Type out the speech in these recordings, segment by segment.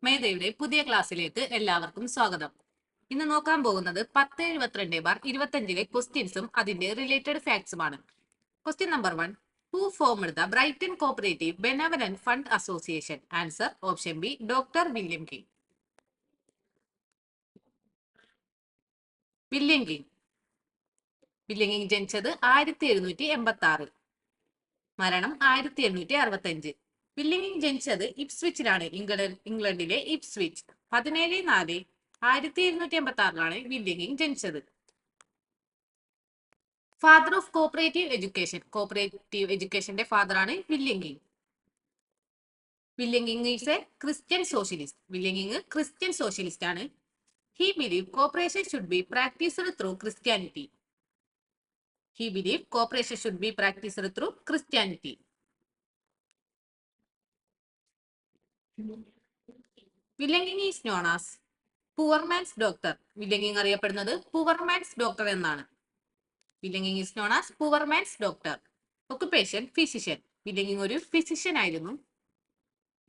മേധയുടെ പുതിയ ക്ലാസ്സിലേക്ക് എല്ലാവർക്കും സ്വാഗതം. ഇന്ന് നോക്കാൻ പോകുന്നത് 1072/25 ക്വസ്റ്റ്യൻസും അതിന്റെ റിലേറ്റഡ് ഫാക്ട്സുമാണ്. Question number 1. Who formed the Brighton cooperative benevolent fund association? Answer option B doctor William King. William King. William King ജനിച്ചത് 1786, മരണം 1865. വില്യം കിങ് ജനിച്ചത് ഇപ്സ്വിച്ചിലാണ്, ഇംഗ്ലണ്ടിലെ ഇപ്സ്വിച്ച്. 17/4/1786 വില്യം കിങ് ജനിച്ചത്. Father of cooperative education. Cooperative എഡ്യൂക്കേഷന്റെ father ആണ് William King. William King is a Christian socialist. William King Christian socialist ആണ്. He believe cooperation should be practised through Christianity. He believed cooperation should be practiced through Christianity. William King is known as poor man's doctor. William King അറിയപ്പെടുന്നത് poor man's doctor എന്നാണ്. William King is known as poor man's doctor. Occupation physician. William King ഒരു physician ആയിരുന്നു.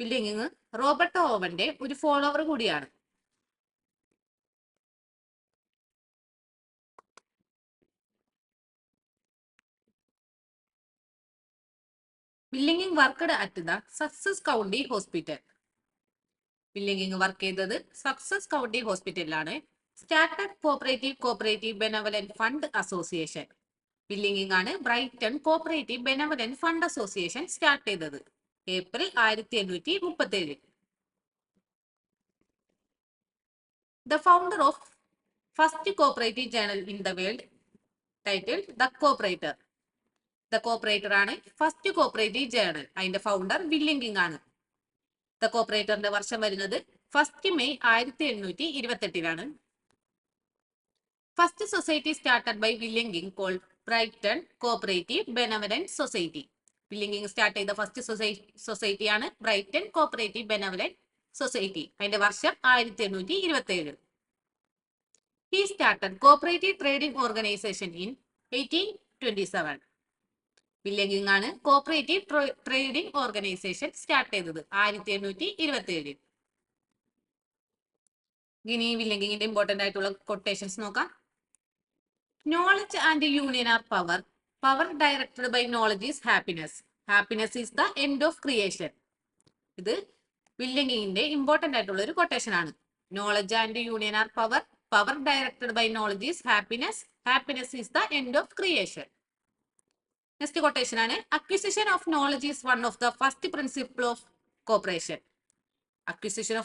William King Robert ഓവന്റെ ഒരു follower കൂടിയാണ്. William King worked at the Sussex County Hospital. William King work ചെയ്തത് Sussex County ഹോസ്പിറ്റലിലാണ്. Started cooperative benevolent fund association. William King ആണ് Brighton cooperative benevolent fund association start ചെയ്തത് April 1837. The founder of first cooperative journal in the world, title the cooperator. The cooperator ആണ് first cooperative journal. അതിന്റെ founder William King ആണ്. The കോപ്പറേറ്ററിന്റെ വർഷം വരുന്നത് 1 May 1828 first society started by William King called Brighton cooperative benevolent society. William King start ചെയ്ത first സൊസൈറ്റിയാണ് Brighton cooperative benevolent society. അതിന്റെ വർഷം 1827. He started cooperative trading organisation in 1827. William King ആണ് cooperative trading organisation start ചെയ്തത് 1827. ഇനി William കിങ്ങിന്റെ important ആയിട്ടുള്ള quotations നോക്കാം. Knowledge and union are power. Power directed by knowledge is happiness. Happiness is the end of creation. ഇത് William കിങ്ങിന്റെ important ആയിട്ടുള്ള ഒരു കൊട്ടേഷൻ ആണ്. Knowledge and union are power. Power directed by knowledge is happiness. Happiness is the end of creation. Next quotation ആണ് acquisition of knowledge is one of the first principle of corporation. Acquisition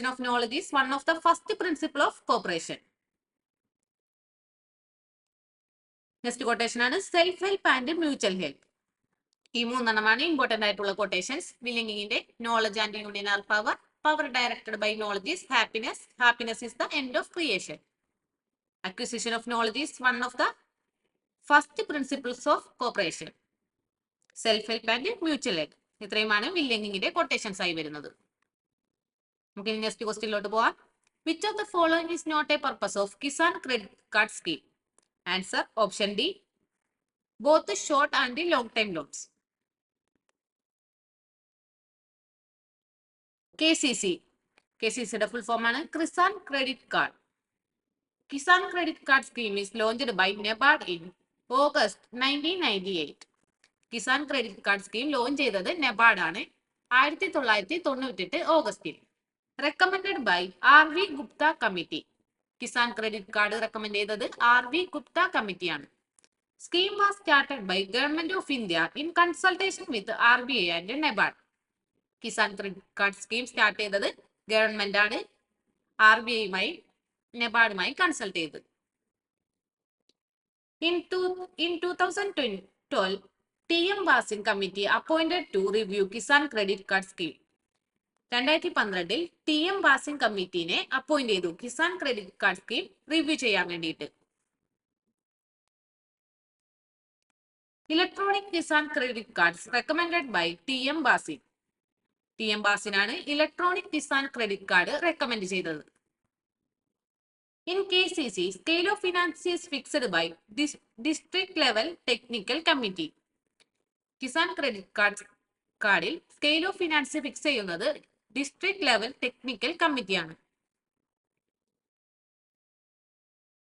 of knowledge is one of the first principle of cooperation. Next quotation ആണ് self help and mutual help. ഈ മൂന്നെണ്ണമാണ് important ആയിട്ടുള്ള quotations. William കിങ്ങിന്റെ knowledge and union are power. Power directed by knowledge is happiness. Happiness is the end of creation. Acquisition of knowledge is one of the first principles of cooperation. Self help and mutual help. ഇത്രയുമാണ് William കിങ്ങിന്റെ quotations ആയി വരുന്നത്. നമുക്ക് ഇനി next ക്വസ്റ്റ്യനിലോട്ട് പോവാം. Which of the following is not a purpose of Kisan credit card scheme? Answer option D both short and long time loans. KCCയുടെ full form ആണ് Kisan credit card. Kisan credit card scheme is launched by NABARD in August 1998. Kisan credit card scheme launch ചെയ്തത് NABARD ആണ് 1998 ഓഗസ്റ്റിൽ. Recommended by RV Gupta committee. Kisan credit card recommend ചെയ്തത് RV Gupta കമ്മിറ്റിയാണ്. Scheme was started by government of India in consultation with RBI and NABARD. Kisan credit card scheme start ചെയ്തത് government ആണ് RBIയുമായി നെബാർഡുമായി consult ചെയ്ത്. In 2012, TM Basin Committee appointed to review Kisan Credit Card Scheme. 2012 TM Basin കമ്മിറ്റിനെ appoint ചെയ്തു Kisan credit card scheme review ചെയ്യാൻ വേണ്ടിയിട്ട്. Electronic Kisan credit cards recommended by TM Basin. TM Basin ആണ് electronic Kisan credit card recommend ചെയ്തത്. In KCC, scale of finance is fixed by this district level technical committee. Kisan credit കാർഡിൽ scale of finance fix ചെയ്യുന്നത് district level technical കമ്മിറ്റിയാണ്.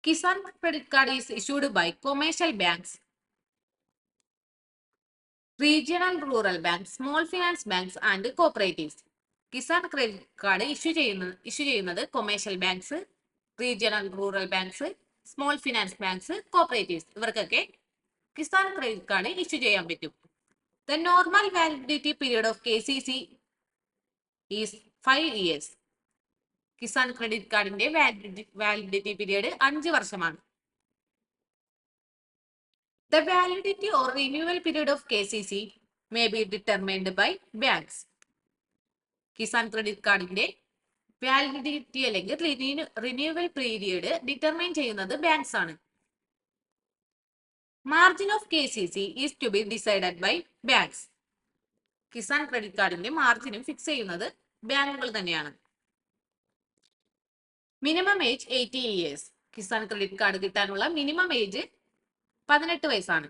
Kisan credit card is issued by commercial banks, regional rural bank, small finance banks and cooperatives. Kisan credit card issue ചെയ്യുന്നത് commercial banks, regional rural banks, small finance banks, cooperatives, ഇവർക്കൊക്കെ Kisan credit card issue ചെയ്യാൻ പറ്റും. The normal validity period of KCC is 5 years. Kisan credit കാർഡിന്റെ validity period 5 വർഷമാണ്. The validity or renewal period of KCC may be determined by banks. Kisan credit കാർഡിന്റെ validity അല്ലെങ്കിൽ renewal period determine ചെയ്യുന്നത് banks ആണ്. Margin of KCC is to be decided by banks. Kisan credit കാർഡിന്റെ മാർജിനും fix ചെയ്യുന്നത് ബാങ്കുകൾ തന്നെയാണ്. Minimum age 18 years. Kisan credit card കിട്ടാനുള്ള മിനിമം ഏജ് 18 വയസ്സാണ്.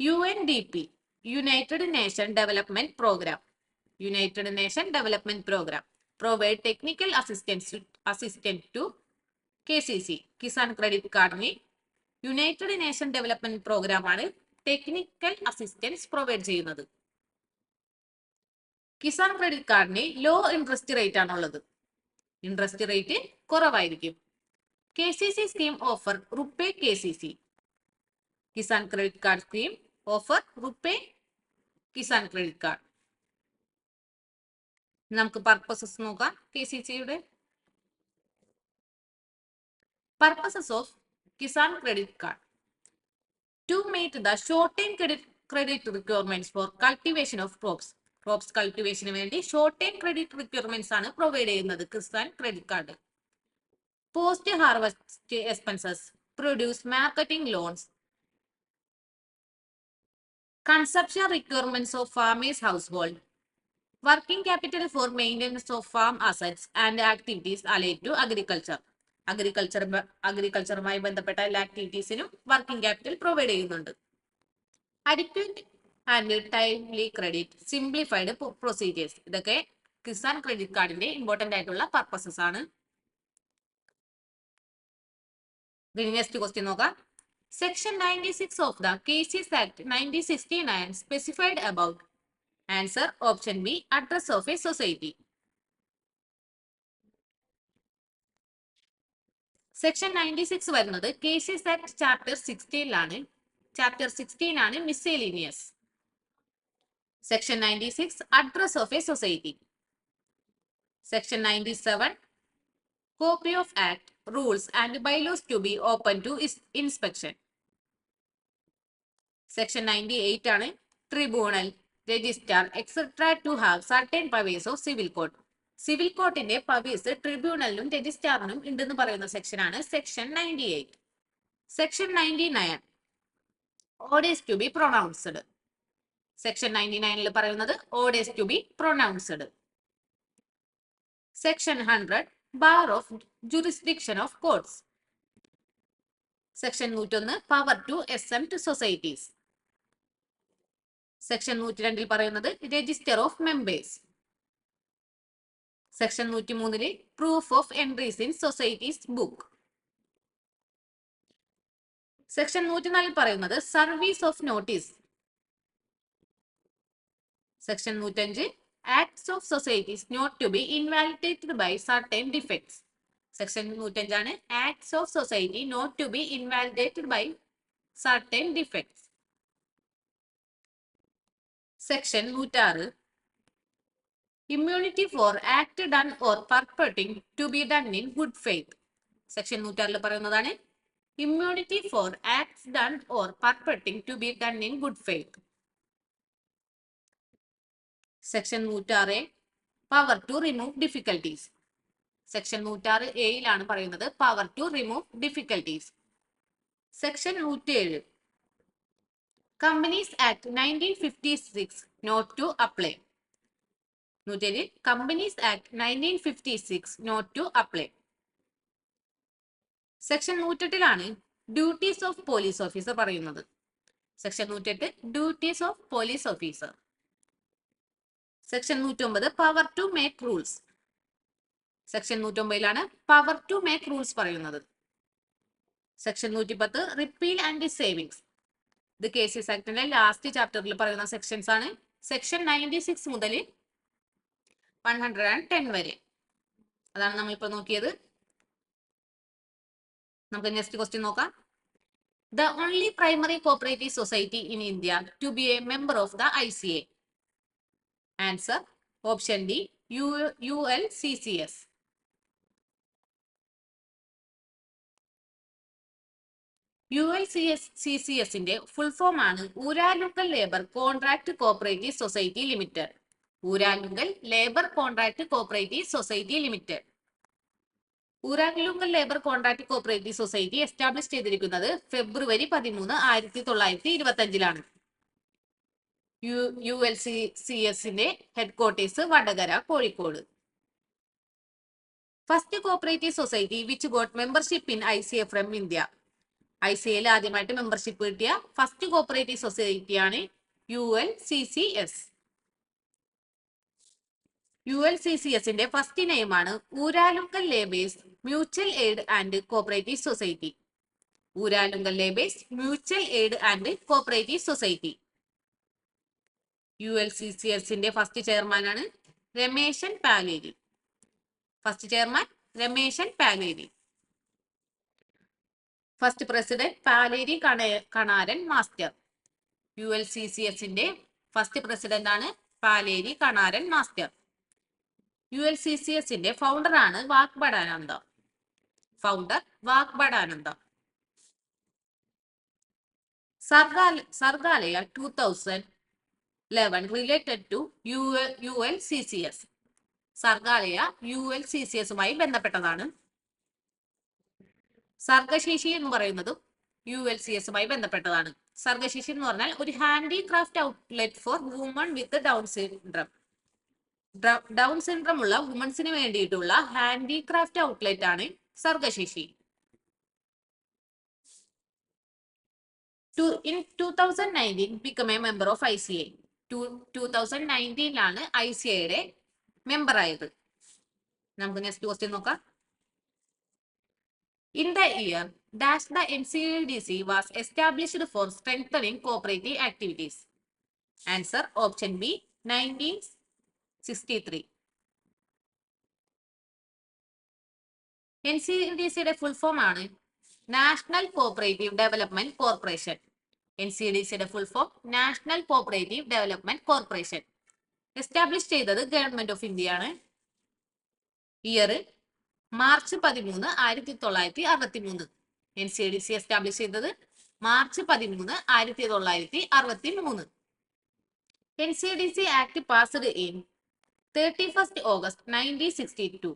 UNDP, united nation development programme, united nation development programme provide technical assistant to KCC. Kisan credit കാർഡിന് united nation development programme ആണ് technical assistance provide ചെയ്യുന്നത്. കിസാൻ ക്രെഡിറ്റ് കാർഡിന് low interest rate ആണുള്ളത്. Interest rate കുറവായിരിക്കും. KCC scheme offer RuPay KCC. Kisan credit card scheme offer RuPay Kisan credit card. നമുക്ക് purposes നോക്കാം. KCCയുടെ purposes of Kisan credit card: to meet the short-term credit requirements for cultivation of crops. Crops കൾട്ടിവേഷന് വേണ്ടി short time credit requirements ആണ് provide ചെയ്യുന്നത് Kisan credit card. Post harvest expenses, produce marketing loans, consumption requirements of farmers household, working capital for maintenance of farm assets and activities allied to agriculture. അഗ്രികൾച്ചറുമായി ബന്ധപ്പെട്ട എല്ലാ ആക്ടിവിറ്റീസിനും working capital provide ചെയ്യുന്നുണ്ട്. Adequate and timely credit, simplified procedures, ഇതൊക്കെ Kisan credit കാർഡിന്റെ important ആയിട്ടുള്ള purposes ആണ്. Next question നോക്കാം. Section 96 of the cases act 1969 specified about. Answer option B, address of a society. Section 96 വരുന്നത് കേസസ് ആക്ട് ചാപ്റ്റർ 16 ചാപ്റ്റർ 16 ആണ് miscellaneous. Section 96 address of a society. Section 97 copy of act, rules and bylaws to be open to inspection. Section 98 ആണ് tribunal, registrar etcetera to have certain powers of civil code. Civil കോർട്ടിന്റെ powers ട്രിബ്യൂണലിനും രജിസ്ട്രാറിനും ഉണ്ടെന്ന് പറയുന്ന section ആണ് section 98. Section 99 orders to be pronounced. Section 99 പറയുന്നത് orders to be pronounced. Section 100 bar of jurisdiction of courts. Section 101 power to exempt societies. Section 102 പറയുന്നത് register of members. Section 103 proof of entries in societies book. Section 104 പറയുന്നത് service of notice. Section 105 acts of societies not to be invalidated by certain defects. Section 105 ആണ് acts of society not to be invalidated by certain defects. Section 106 immunity for act done or purporting to be done in good faith. Section 106 പറയുന്നതാണ് immunity for acts done or purporting to be done in good faith. Section 106 power to remove difficulties. Section 106 എയിലാണ് പറയുന്നത് power to remove difficulties. Section 107 companies act 1956 not to apply. 107 companies act 1956 not to apply. Section 108 duties of police officer പറയുന്നത്. Section 108 duties of police officer. Section 109 power to make rules. Section 109 power to make rules പറയുന്നത്. Section 110 repeal and savings. ഇത് KCS ആക്ടിന്റെ last ചാപ്റ്ററിൽ പറയുന്ന sections ആണ്. Section 96 മുതൽ 110 വരെ അതാണ് നമ്മളിപ്പോ നോക്കിയത്. നമുക്ക് നെക്സ്റ്റ് ക്വസ്റ്റ്യൻ നോക്കാം. The only primary cooperative society in India to be a member of the ICA. Answer option D, ULCCS. ULCCSന്റെ ഫുൾ ഫോം ആണ് Uralungal labour contract cooperative society limited. Uralungal labour contract cooperative society limited. Uralungal labour contract cooperative society establish ചെയ്തിരിക്കുന്നത് February 13, 1925 ULCCSന്റെ headquarters Vadakara, Kozhikode. First cooperative society which got membership in ICA from India. ICAയിൽ ആദ്യമായിട്ട് membership കിട്ടിയ first cooperative സൊസൈറ്റിയാണ് ULCCS. ULCCSന്റെ first നെയിമാണ് Uralungal labourers mutual aid and cooperative society. Uralungal labourers mutual aid and cooperative society. ULCCSന്റെ first ചെയർമാനാണ് Rameshan Paleri. First chairman Rameshan Paleri. First president Paleri Kanaran master. ULCCSന്റെ first president ആണ് Paleri Kanaran master. ULCCSന്റെ ഫൗണ്ടർ ആണ് Vagbhatananda. Founder Vagbhatananda. Sargaalaya 2011 related to ULCCS. Sargaalaya ULCCSുമായി ബന്ധപ്പെട്ടതാണ്. സർഗശേഷി എന്ന് പറയുന്നതും ULCSുമായി ബന്ധപ്പെട്ടതാണ്. സർഗശേഷി എന്ന് പറഞ്ഞാൽ ഒരു handicraft outlet for woman with Down syndrome. Down syndrome ഉള്ള വുമൻസിന് വേണ്ടിയിട്ടുള്ള ഹാൻഡിക്രാഫ്റ്റ് ഔട്ട്ലെറ്റ് ആണ് Sargasheshi. In 2019 become a member of ICA. 2019 ICAയുടെ മെമ്പർ ആയത്. നമുക്ക് നെക്സ്റ്റ് ക്വസ്റ്റ്യൻ നോക്കാം. In the year dash the NCDC was established for strengthening cooperative activities. Answer option B, 1963. NCDCയുടെ full form ആണ് നാഷണൽ കോപ്പറേറ്റീവ് ഡെവലപ്മെന്റ് കോർപ്പറേഷൻ. NCDCയുടെ full form national cooperative development corporation. Establish ചെയ്തത് government of India ആണ്. Year March 13, 1963. NCDC establish ചെയ്തത് March 13, 1963. NCDC act passed in 31 August 1962.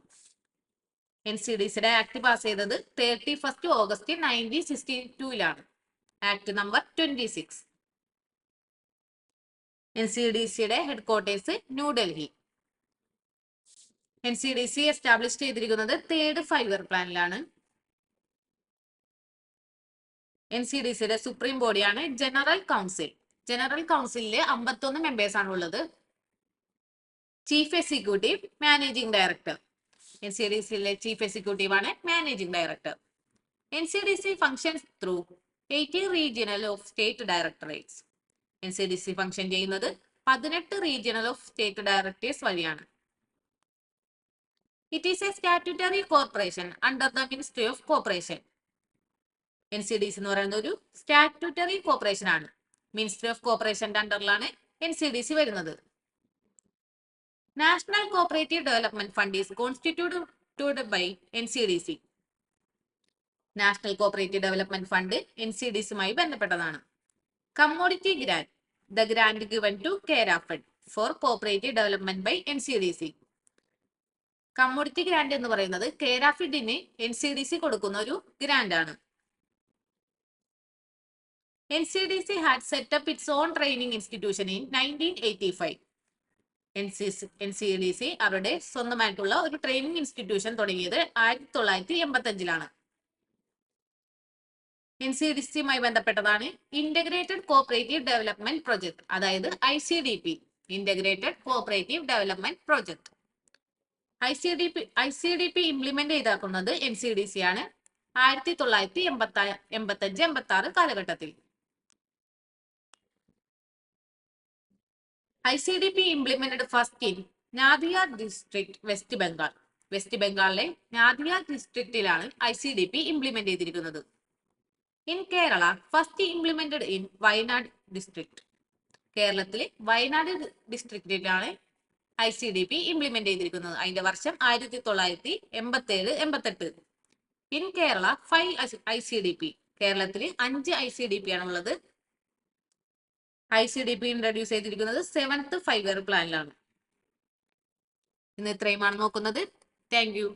NCDCയുടെ act pass ചെയ്തത് 31 August 1962 act number 26. NCDCയുടെ headquarters New Delhi. NCDC establish ചെയ്തിരിക്കുന്നത് 3rd 5-year പ്ലാനിലാണ്. NCDCയുടെ സുപ്രീം ബോഡിയാണ് ജനറൽ കൗൺസിൽ. ജനറൽ കൗൺസിലില് 51 മെമ്പേഴ്സ് ആണ് ഉള്ളത്. Chief executive, managing director. NCDCയിലെ ചീഫ് എക്സിക്യൂട്ടീവ് ആണ് managing director. NCDC functions through 80 regional of state directorates. NCDC function ചെയ്യുന്നത് 18 റീജിയണൽ ഓഫ് സ്റ്റേറ്റ് ഡയറക്ടറേറ്റ്സ് വഴിയാണ്. It is a statutory corporation under the Ministry of Cooperation. NCDC എന്ന് പറയുന്ന ഒരു statutory corporation ആണ്. Ministry of കോർപ്പറേഷന്റെ അണ്ടറിലാണ് NCDC വരുന്നത്. National cooperative development fund is constituted by NCDC. National cooperative development fund NCDCയുമായി ബന്ധപ്പെട്ടതാണ്. Commodity grant, the grant given to Kerafed for cooperative development by NCDC. Commodity grant എന്ന് പറയുന്നത് കേരാഫിഡിന് NCDC കൊടുക്കുന്ന ഒരു ഗ്രാന്റ് ആണ്. NCDC had set up its own training institution in 1985. NCDC അവരുടെ സ്വന്തമായിട്ടുള്ള ഒരു ട്രെയിനിങ് ഇൻസ്റ്റിറ്റ്യൂഷൻ തുടങ്ങിയത് 1985. NCDC-യുമായി ബന്ധപ്പെട്ടതാണ് ഇന്റഗ്രേറ്റഡ് കോഓപ്പറേറ്റീവ് ഡെവലപ്മെന്റ് പ്രൊജക്ട്, അതായത് ICDP, integrated cooperative development project. ICDP implement ചെയ്താക്കുന്നത് NCDC ആണ് 1985-86 കാലഘട്ടത്തിൽ. ICDP implemented first in Nadia district, West Bengal. West ബംഗാളിലെ നാദിയ ഡിസ്ട്രിക്റ്റിലാണ് ICDP ഇംപ്ലിമെന്റ് ചെയ്തിരിക്കുന്നത്. In Kerala first implemented in Wayanad district. കേരളത്തിലെ വയനാട് ഡിസ്ട്രിക്റ്റിലാണ് ICDP ഇംപ്ലിമെന്റ് ചെയ്തിരിക്കുന്നത്. അതിന്റെ വർഷം 1987-88. In Kerala 5 ICDP. കേരളത്തിൽ 5 ICDP ആണ് ഉള്ളത്. ICDP ഇൻട്രൊഡ്യൂസ് ചെയ്തിരിക്കുന്നത് 7th 5-year പ്ലാനിലാണ്. ഇന്ന് ഇത്രയുമാണ് നോക്കുന്നത്. Thank you.